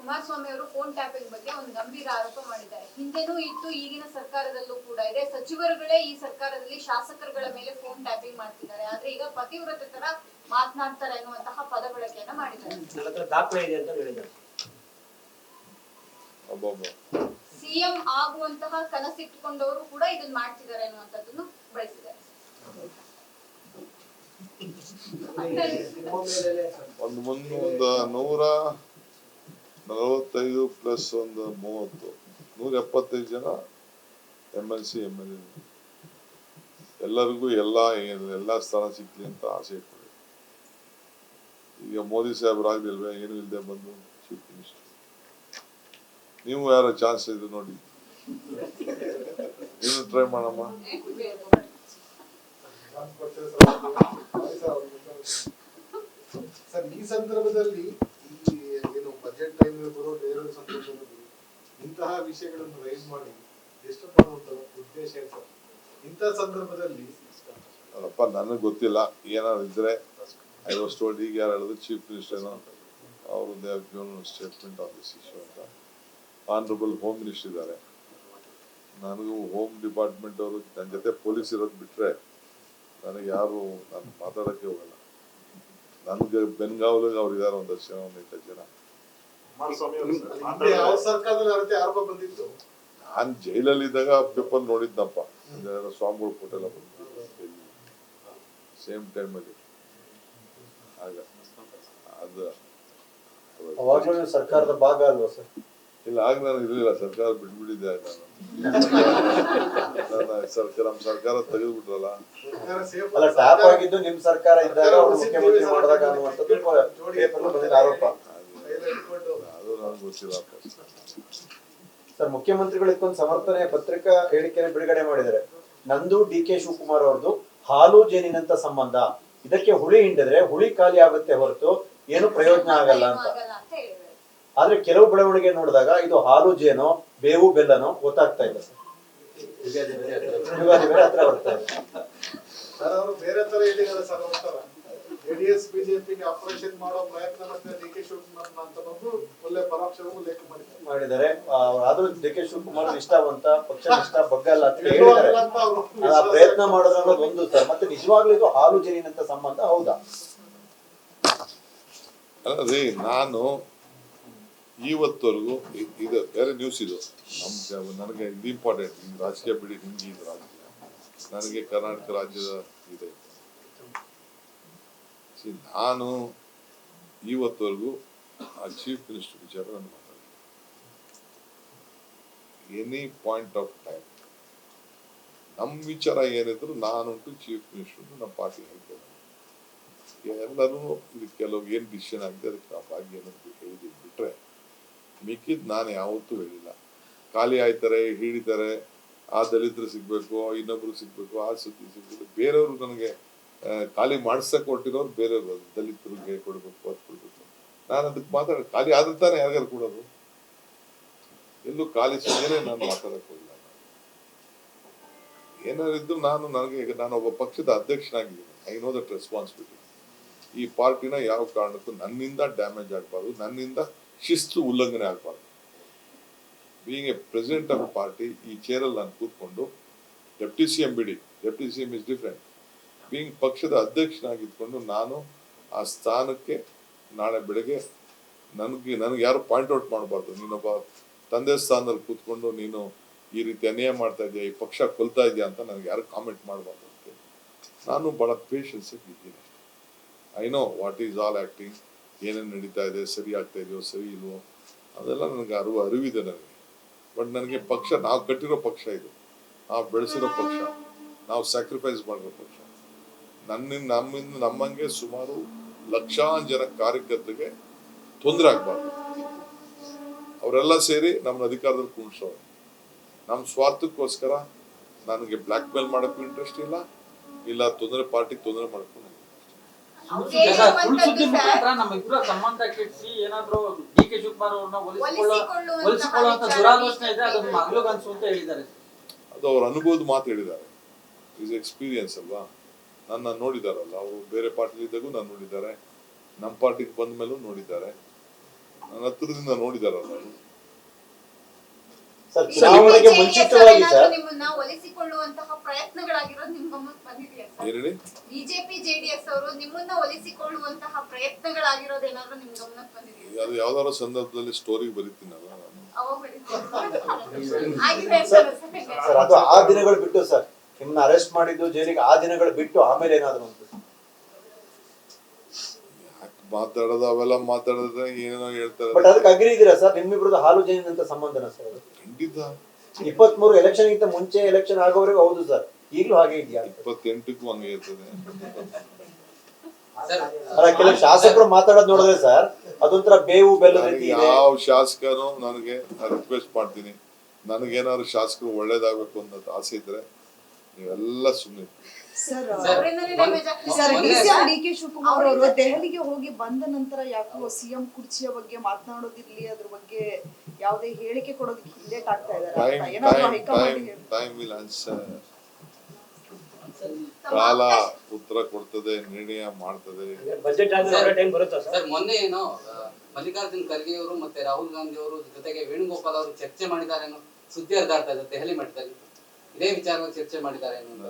ಕುಮಾರಸ್ವಾಮಿ ಅವರು phone tapping ಬಗ್ಗೆ ಒಂದು ಗಂಭೀರ ಆರೋಪ ಮಾಡಿದ್ದಾರೆ. ಹಿಂದೆನೂ ಇತ್ತು, ಈಗಿನ ಸರ್ಕಾರದಲ್ಲೂ ಕೂಡ ಇದೆ. ಸಚಿವರುಗಳೇ ಈ ಸರ್ಕಾರದಲ್ಲಿ ಶಾಸಕರುಗಳ ಮೇಲೆ ಫೋನ್ ಟ್ಯಾಪಿಂಗ್ ಮಾಡ್ತಿದ್ದಾರೆ. ಆದ್ರೆ ಈಗ ಪತಿವ್ರತೆ ತರ ಮಾತನಾಡ್ತಾರೆ ಅನ್ನುವಂತಹ ಪದ ಬಳಕೆಯನ್ನ ಮಾಡಿದ್ದಾರೆ. ದಾಖಲೆ ಇದೆ ಅಂತ ಹೇಳಿದ್ದಾರೆ. ಸಿಎಂ ಆಗುವಂತಹ ಕನಸಿಟ್ಟುಕೊಂಡವರು ಕೂಡ ಇದನ್ನ ಮಾಡ್ತಿದ್ದಾರೆ ಅನ್ನುವಂಥದ್ದನ್ನು ಬಳಸಿದ್ದಾರೆ. ಒಂದು 145 ಪ್ಲಸ್ ಒಂದು 30 175 ಜನ MLC MLA ಎಲ್ಲರಿಗೂ ಎಲ್ಲಾ ಸ್ಥಾನ ಸಿಕ್ಲಿ ಅಂತ ಆಸೆ ಇಟ್ಕೊಳ್ಳಿ. ಈಗ ಮೋದಿ ಸಾಹೇಬರಾಗ್ಲಿಲ್ವೇ, ಏನು ಇಲ್ಲದೆ ಬಂದು ಚೀಫ್ ಮಿನಿಸ್ಟರ್. ನೀವು ಯಾರ ಚಾನ್ಸ್ ಇದೆ ನೋಡಿ, ನೀನು ಟ್ರೈ ಮಾಡಮ್ಮ. ಸರ್, ಈ ಸಂದರ್ಭದಲ್ಲಿ ಏನು ಬಜೆಟ್ ಟೈಮ್ ಬರೋ ಬೇರೆ ಸಂದರ್ಭದಲ್ಲಿ ಇಂತಹ ವಿಷಯಗಳನ್ನು ರೈಸ್ ಮಾಡಿ ಡಿಸ್ಟರ್ಬ್ ಮಾಡುವಂತ ಉದ್ದೇಶ ಸರ್. ಇಂತಹ ಸಂದರ್ಭದಲ್ಲಿ ಅಲ್ಲಪ್ಪ, ನನಗೆ ಗೊತ್ತಿಲ್ಲ, ಏನಾದ್ರು ಇದ್ರೆ ಐ ವಾಸ್ ಟೋಲ್ಡ್. ಈಗ ಯಾರು ಹೇಳಿದ್ರು ಚೀಫ್ ಮಿನಿಸ್ಟರ್ ಅವರು they have given statement on this issue ಅಂತ. ಆನರಬಲ್ ಹೋಮ್ ಮಿನಿಸ್ಟರ್ ಇದ್ದಾರೆ. ನನಗೂ ಹೋಮ್ ಡಿಪಾರ್ಟ್ಮೆಂಟ್ ಅವರು ನನ್ನ ಜೊತೆ ಪೊಲೀಸ್ ಇರೋದು ಬಿಟ್ರೆ ನನಗೆ ಯಾರು ನಾನು ಮಾತಾಡೋಕ್ಕೆ ಹೋಗಲ್ಲ. ನನಗೆ ಬೆನ್ಗಾವಲಿಗೆ ಅವ್ರು ಇದ್ದಾರೆ ಒಂದು 8 ಜನ. ಯಾವ ಸರ್ಕಾರದಲ್ಲಿ ಆರೋಪ ಬಂದಿತ್ತು? ನಾನು ಜೈಲಲ್ಲಿ ಇದ್ದಾಗ ಪೇಪರ್ ನೋಡಿದ್ನಪ್ಪ, ಸ್ವಾಮಿಗಳು ಫೋಟೋ ಎಲ್ಲ ಬಂದಿದ್ದು ಸೇಮ್ ಟೈಮಲ್ಲಿ. ಆಗ ಅದು ಸರ್ಕಾರದ ಭಾಗ ಅಲ್ವಾ ಸರ್? ಇಲ್ಲ, ಆಗ ನಾನು ಇರಲಿಲ್ಲ, ಸರ್ಕಾರ ಬಿಟ್ಬಿಟ್ಟಿದ್ದೆ. ನಮ್ಮ ಸರ್ಕಾರ ತೆಗೆದ್ಬಿಟ್ರಲ್ಲ. ಅಲ್ಲ, ಟ್ಯಾಪ್ ಆಗಿದ್ದು ನಿಮ್ ಸರ್ಕಾರ ಇದ್ದಾಗ ಮುಖ್ಯಮಂತ್ರಿ ಮಾಡಿದಾಗ ಅನ್ನುವಂಥದ್ದು ಆರೋಪ. ಅದು ನನಗೆ ಗೊತ್ತಿಲ್ಲ ಸರ್. ಮುಖ್ಯಮಂತ್ರಿಗಳು ಇದಕ್ಕೊಂದು ಸಮರ್ಥನೆ ಪತ್ರಿಕಾ ಹೇಳಿಕೆಯನ್ನು ಬಿಡುಗಡೆ ಮಾಡಿದ್ದಾರೆ. ನಂದು DK ಶಿವಕುಮಾರ್ ಅವ್ರದ್ದು ಹಾಲು ಜೇನಿನಂತ ಸಂಬಂಧ, ಇದಕ್ಕೆ ಹುಳಿ ಹಿಂಡಿದ್ರೆ ಹುಳಿ ಖಾಲಿ ಆಗುತ್ತೆ ಹೊರತು ಏನು ಪ್ರಯೋಜನ ಆಗಲ್ಲ ಅಂತ. ಆದ್ರೆ ಕೆಲವು ಬೆಳವಣಿಗೆ ನೋಡಿದಾಗ ಇದು ಹಾಲು ಜೇನೋ ಬೇವು ಬೆಲ್ಲನೋ ಗೊತ್ತಾಗ್ತಾ ಇಲ್ಲ ಸರ್. ಯುಗಾದಿ ಬೇರೆ ಹತ್ರ ಬರ್ತಾ ಇದೆ ಸರ್. ಅವರು ಬೇರೆ ತರ ಹೇಳಿದ್ದಾರೆ ಸರ್. JDS ಬಿಜೆಪಿಗೆ ಆಪರೇಷನ್ ಮಾಡೋ ಪ್ರಯತ್ನ ಮತ್ತೆ DK ಶಿವಕುಮಾರ್ ಅಂತ ಬಂದು ಒಳ್ಳೆ ಪರೋಕ್ಷವಾಗಿ ಲೇಖ ಮಾಡಿದ್ದಾರೆ. ಆದ್ರೂ DK ಶಿವಕುಮಾರ್ ನಿಷ್ಠಾವಂತ, ಪಕ್ಷ ನಿಷ್ಠಾ ಬಗ್ಗಲ್ಲ ಅಂತ ಹೇಳಿದ್ದಾರೆ. ಆ ಪ್ರಯತ್ನ ಮಾಡೋದು ಒಂದು ಸರ್. ಮತ್ತೆ ನಿಜವಾಗ್ಲೂ ಇದು ಹಾಲು ಜೇನಿನಂತ ಸಂಬಂಧ ಹೌದಾ? ಅದೇ ನಾನು ಇವತ್ತವರೆಗೂ ಇದು ಬೇರೆ ನ್ಯೂಸ್ ಇದು ನನಗೆ ಇದು ಇಂಪಾರ್ಟೆಂಟ್. ಈ ರಾಜಕೀಯ ಬಿಡಿ, ನಿಮ್ಗೆ ಇದು ರಾಜಕೀಯ, ನನಗೆ ಕರ್ನಾಟಕ ರಾಜ್ಯದ ಇದೆ. ನಾನು ಇವತ್ತವರೆಗೂ ಆ ಚೀಫ್ ಮಿನಿಸ್ಟರ್ ವಿಚಾರ ನಾನು ಮಾತಾಡಿದೆ. ಎನಿ ಪಾಯಿಂಟ್ ಆಫ್ ಟೈಮ್ ನಮ್ಮ ವಿಚಾರ ಏನಿದ್ರು ನಾನುಂಟು ಚೀಫ್ ಮಿನಿಸ್ಟರ್, ನಮ್ಮ ಪಾರ್ಟಿ ಹೇಳ್ತೇವೆ. ಎಲ್ಲರೂ ಇದು ಕೆಲವು ಏನು ಡಿಸಿಷನ್ ಆಗಿದೆ ಅದಕ್ಕೆ ನಾವು ಭಾಗ್ಯ ಅನ್ನೋದು ಹೇಳಿದ್ದೀವಿ ಬಿಟ್ರೆ ಮಿಕ್ಕಿದ್ ನಾನು ಯಾವತ್ತೂ ಹೇಳಿಲ್ಲ. ಖಾಲಿ ಆಯ್ತಾರೆ, ಹಿಡಿತಾರೆ, ಆ ದಲಿತರು ಸಿಗ್ಬೇಕು, ಇನ್ನೊಬ್ರು ಸಿಗ್ಬೇಕು, ಆ ಸುದ್ದಿ ಸಿಗ್ಬೇಕು. ಬೇರೆಯವರು ನನಗೆ ಖಾಲಿ ಮಾಡಿಸಕ್ಕೆ ಹೊರಟಿರೋರು ಬೇರೆಯವರು, ದಲಿತರಿಗೆ ಕೊಡ್ಬೇಕು, ಅದು ಕೊಡ್ಬೇಕು. ನಾನು ಅದಕ್ಕೆ ಖಾಲಿ ಆದ್ರೆ ತಾನೇ ಯಾರಿಗಾರು ಕೊಡೋದು. ಎಲ್ಲೂ ಖಾಲಿ ಸುಮ್ಮನೆ ನಾನು ಮಾತಾಡಕ್ಕೆ ಹೋಗಿಲ್ಲ. ಏನಾರಿದ್ದು ನಾನೊಬ್ಬ ಪಕ್ಷದ ಅಧ್ಯಕ್ಷನಾಗಿದ್ದೀನಿ. I know that responsibility. ಈ ಪಾರ್ಟಿನ ಯಾವ ಕಾರಣಕ್ಕೂ ನನ್ನಿಂದ ಡ್ಯಾಮೇಜ್ ಆಗಬಾರ್ದು, ನನ್ನಿಂದ ಶಿಸ್ತು ಉಲ್ಲಂಘನೆ ಆಗಬಾರ್ದು. Being A president of party, ಈ ಚೇರಲ್ಲಿ ನಾನು ಕೂತ್ಕೊಂಡು ಡೆಪ್ಟಿ CM ಬಿಡಿ, deputy CM is different. Being ಪಕ್ಷದ ಅಧ್ಯಕ್ಷನಾಗಿದ್ಕೊಂಡು ನಾನು ಆ ಸ್ಥಾನಕ್ಕೆ ನಾಳೆ ಬೆಳಗ್ಗೆ ನನಗೆ ಯಾರು ಪಾಯಿಂಟ್ ಔಟ್ ಮಾಡಬಾರ್ದು. ನೀನೊಬ್ಬ ತಂದೆ ಸ್ಥಾನದಲ್ಲಿ ಕೂತ್ಕೊಂಡು ನೀನು ಈ ರೀತಿ ಅನ್ಯಾಯ ಮಾಡ್ತಾ ಇದೆಯಾ, ಈ ಪಕ್ಷ ಕೊಲ್ತಾ ಇದೆಯಾ ಅಂತ ನನಗೆ ಯಾರು ಕಾಮೆಂಟ್ ಮಾಡಬಾರ್ದು ಅಂತ ನಾನು ಬಹಳ ಪೇಷನ್ಸ್ ಇದ್ದೀನಿ. I know what is all acting, ಏನೇನು ನಡೀತಾ ಇದೆ, ಸರಿ ಆಗ್ತಾ ಇದೆಯೋ ಸರಿ ಇಲ್ವೋ ಅದೆಲ್ಲ ನನಗೆ ಅರಿವಿದೆ ನನಗೆ. ಬಟ್ ನನಗೆ ಪಕ್ಷ, ನಾವು ಕಟ್ಟಿರೋ ಪಕ್ಷ ಇದು, ನಾವು ಬೆಳೆಸಿರೋ ಪಕ್ಷ, ನಾವು ಸ್ಯಾಕ್ರಿಫೈಸ್ ಮಾಡಿರೋ ಪಕ್ಷ. ನಮ್ಮಂಗೆ ಸುಮಾರು ಲಕ್ಷಾಂತರ ಜನ ಕಾರ್ಯಕರ್ತರಿಗೆ ತೊಂದರೆ ಆಗಬಾರ್ದು. ಅವರೆಲ್ಲ ಸೇರಿ ನಮ್ಮನ್ನ ಅಧಿಕಾರದಲ್ಲಿ ಕೂರಿಸೋರು. ನಮ್ಮ ಸ್ವಾರ್ಥಕ್ಕೋಸ್ಕರ ನನಗೆ ಬ್ಲ್ಯಾಕ್ ಮೇಲ್ ಮಾಡೋಕ್ಕೂ ಇಂಟ್ರೆಸ್ಟ್ ಇಲ್ಲ ಪಾರ್ಟಿಗೆ ತೊಂದರೆ ಮಾಡೋಕ್ಕೂ ನಮ್ಮಿಬ್ಬರ ಸಂಬಂಧ ಕೆಡಿಸಿ ಏನಾದ್ರು DK ಶಿವಕುಮಾರ್ ಅವ್ರನ್ನ ಒಲಿಸಿಕೊಳ್ಳುವಂತ ದುರಾಲೋಚನೆ ಇದೆ, ಅದನ್ನ ಮಗ್ಲುಗ್ ಅನ್ಸು ಅಂತ ಹೇಳಿದ್ದಾರೆ. ಅದು ಅವ್ರ ಅನುಭವದ ಮಾತು ಹೇಳಿದ್ದಾರೆ. ಈಸ್ ಎಕ್ಸ್ಪೀರಿಯನ್ಸ್ ಅಲ್ವಾ. ನನ್ನ ನೋಡಿದಾರಲ್ಲ ಅವರು, ಬೇರೆ ಪಾರ್ಟಿ ಇದ್ದಾಗೂ ನಾನು ನೋಡಿದ್ದಾರೆ, ನಮ್ಮ ಪಾರ್ಟಿಗೆ ಬಂದ ಮೇಲೂ ನೋಡಿದ್ದಾರೆ. ನನ್ನ ಹತ್ರದಿಂದ ನೋಡಿದಾರಲ್ಲ ಅವರು. ಸರ್ ಚುನಾವಣೆಗೆ ಮುಂಚಿತವಾಗಿ ಸರ್ ನಿಮ್ಮನ್ನ ಒಲಿಸಿಕೊಳ್ಳುವಂತಹ ಪ್ರಯತ್ನಗಳಾಗಿರೋದು ನಿಮ್ ಗಮನಕ್ಕೆ ಬಂದಿದೆಯಾ ಸರ್? ಏನ್ ಹೇಳಿ? ಬಿಜೆಪಿ ಜೆಡಿಎಸ್ ಅವರು ನಿಮ್ಮನ್ನ ಒಲಿಸಿಕೊಳ್ಳುವಂತಹ ಪ್ರಯತ್ನಗಳಾಗಿರೋದು ಏನಾದ್ರು ನಿಮ್ ಗಮನಕ್ಕೆ ಬಂದಿದೆಯಾ? ಅದು ಯಾವ್ದಾದ್ರು ಸಂದರ್ಭದಲ್ಲಿ ಸ್ಟೋರಿ ಬರೀತೀನಲ್ಲ ನಾನು. ಅವಾಗ ಹೊಡಿತೀರಾ? ಆಗಿದೆ ಸರ್. ಸರ್ ಅದು ಆ ದಿನಗಳು ಬಿಟ್ಟು ಸರ್ ನಿಮ್ಮನ್ನ ಅರೆಸ್ಟ್ ಮಾಡಿದ್ದು ಜೈಲಿಗೆ ಆ ದಿನಗಳು ಬಿಟ್ಟು ಆಮೇಲೆ ಏನಾದ್ರು ಅಂತ ಯಾಕೆ ಮಾತಾಡೋದು ಅವೆಲ್ಲ ಮಾತಾಡಿದ್ರೆ ಏನೇನೋ ಹೇಳ್ತಾರೆ. ಬಟ್ ಅದಕ್ಕೆ ಅಗ್ರಿ ಇದೀರಾ ಸರ್ ನಿಮ್ಮಿಬ್ರದ್ದು ಹಾಲು ಜೈನಿನಂತ ಸಂಬಂಧನ ಸರ್ ಅದು? ಖಂಡಿತ 23 ಎಲೆಕ್ಷನ್ ಗಿಂತ ಮುಂಚೆ ಎಲೆಕ್ಷನ್ ಆಗೋವರೆಗೂ ಹೌದು ಸರ್, ಈಗಲೂ ಹಾಗೆ ಇದೆಯಾ? 28ಕ್ಕೂ ಹಂಗೆ ಇರ್ತದೆ. ಅಲ್ಲ ಕೆಲವು ಶಾಸಕರು ಮಾತಾಡೋದು ನೋಡಿದ್ರೆ ಸರ್ ಅದೊಂಥರ ಬೇವು ಬೆಲ್ಲದ ರೀತಿ ಇದೆ. ಯಾವ ಶಾಸಕನು ನನಗೆ ರಿಕ್ವೆಸ್ಟ್ ಮಾಡ್ತೀನಿ, ನನಗೇನಾದ್ರು ಶಾಸಕರು ಒಳ್ಳೇದಾಗಬೇಕು ಅನ್ನೋದು ಆಸೆ ಇದ್ರೆ ನೀವೆಲ್ಲ ಸುಮ್ಮನೆ ಅವರಿಂದಲೇ ಡ್ಯಾಮೇಜ್ ಆಗ್ತಿದೆ. ಸರ್ ಡಿ.ಕೆ. ಶಿವಕುಮಾರ್ ಅವರು ದೆಹಲಿಗೆ ಹೋಗಿ ಬಂದ ನಂತರ ಯಾಕೋ ಸಿಎಂ ಕುರ್ಚಿಯ ಬಗ್ಗೆ ಮಾತನಾಡೋದಿರ್ಲಿ, ಅದ್ರ ಬಗ್ಗೆ ಯಾವುದೇ ಹೇಳಿಕೆ ಕೊಡೋದಕ್ಕೆ ಲೇಟ್ ಆಗ್ತಾ ಇದ್ದಾರೆ. ಏನಾದ್ರು ಹೈಕಮಾಂಡ್ ಟೈಮ್ ವಿಲ್ ಆನ್ಸರ್. ಕಾಲ ಉತ್ತರ ಕೊಡ್ತದೆ, ನಿರ್ಣಯ ಮಾಡ್ತದೆ. ಬಜೆಟ್ ಆದ್ರೆ ಟೈಮ್ ಬರುತ್ತಾ ಸರ್? ಮೊನ್ನೆ ಏನೋ ಮಲ್ಲಿಕಾರ್ಜುನ್ ಖರ್ಗೆ ಅವರು ಮತ್ತೆ ರಾಹುಲ್ ಗಾಂಧಿ ಅವರು ಜೊತೆಗೆ ವೇಣುಗೋಪಾಲ್ ಅವರು ಚರ್ಚೆ ಮಾಡಿದ್ದಾರೆ ಅನ್ನೋ ಸುದ್ದಿ ಹರಿದಾಡ್ತಾ ಇದೆ ದೆಹಲಿ ಮಟ್ಟದಲ್ಲಿ. ಇದೇ ವಿಚಾರವಾಗಿ ಚರ್ಚೆ ಮಾಡಿದ್ದಾರೆ ಅನ್ನೋ